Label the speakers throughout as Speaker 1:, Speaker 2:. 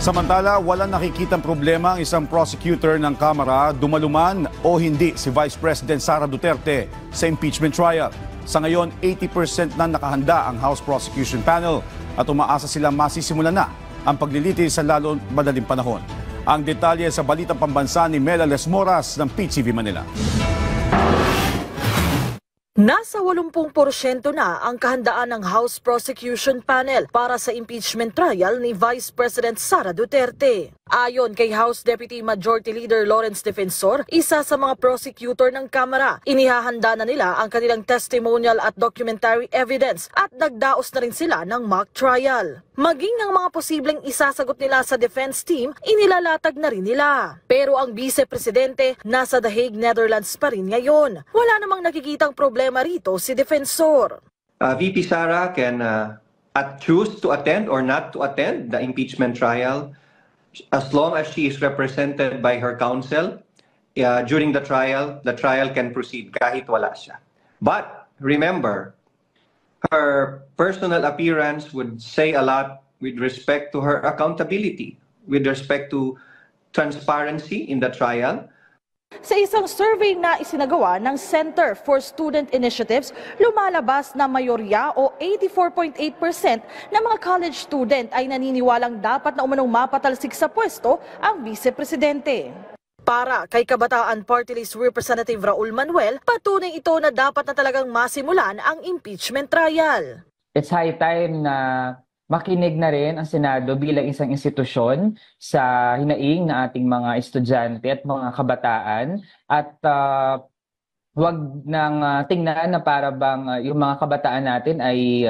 Speaker 1: Samantala, walang nakikitang problema ang isang prosecutor ng Kamara dumaluman o hindi si Vice President Sara Duterte sa impeachment trial. Sa ngayon, 80% na nakahanda ang House Prosecution Panel at umaasa silang masisimulan na ang paglilitis sa lalo madaling panahon. Ang detalye sa Balitang Pambansa ni Mela Lesmoras ng PTV Manila.
Speaker 2: Nasa 80% na ang kahandaan ng House Prosecution Panel para sa impeachment trial ni Vice President Sara Duterte. Ayon kay House Deputy Majority Leader Lawrence Defensor, isa sa mga prosecutor ng Kamara, inihahanda na nila ang kanilang testimonial at documentary evidence at nagdaos na rin sila ng mock trial. Maging ang mga posibleng isasagot nila sa defense team, inilalatag na rin nila. Pero ang Vice-Presidente nasa The Hague, Netherlands pa rin ngayon. Wala namang nakikitang problema rito si Defensor.
Speaker 3: VP Sara can choose to attend or not to attend the impeachment trial as long as she is represented by her counsel. During the trial can proceed kahit wala siya. But remember, her personal appearance would say a lot with respect to her accountability, with respect to transparency in the trial.
Speaker 2: Sa isang survey na isinagawa ng Center for Student Initiatives, lumalabas na mayorya o 84.8% ng mga college student ay naniniwalang dapat na umanong mapatalsik sa pwesto ang Vice-Presidente. Para kay Kabataan Party List Representative Raul Manuel, patunay ito na dapat na talagang masimulan ang impeachment trial.
Speaker 4: It's high time na makinig na rin ang Senado bilang isang institusyon sa hinaing na ating mga estudyante at mga kabataan at huwag nang tingnan na para bang yung mga kabataan natin ay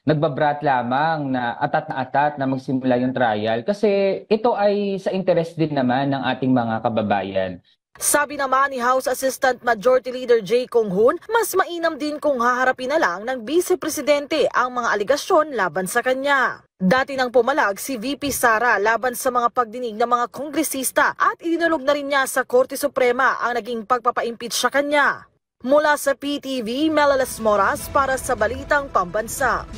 Speaker 4: nagbabrat lamang na atat na magsimula yung trial kasi ito ay sa interest din naman ng ating mga kababayan.
Speaker 2: Sabi naman ni House Assistant Majority Leader Jay Cong-hun, mas mainam din kung haharapin na lang ng Vice-Presidente ang mga aligasyon laban sa kanya. Dati nang pumalag si VP Sara laban sa mga pagdinig ng mga kongresista at idinulog na rin niya sa Korte Suprema ang naging pagpapa-impeach sa kanya. Mula sa PTV, Mela Lesmoras para sa Balitang Pambansa.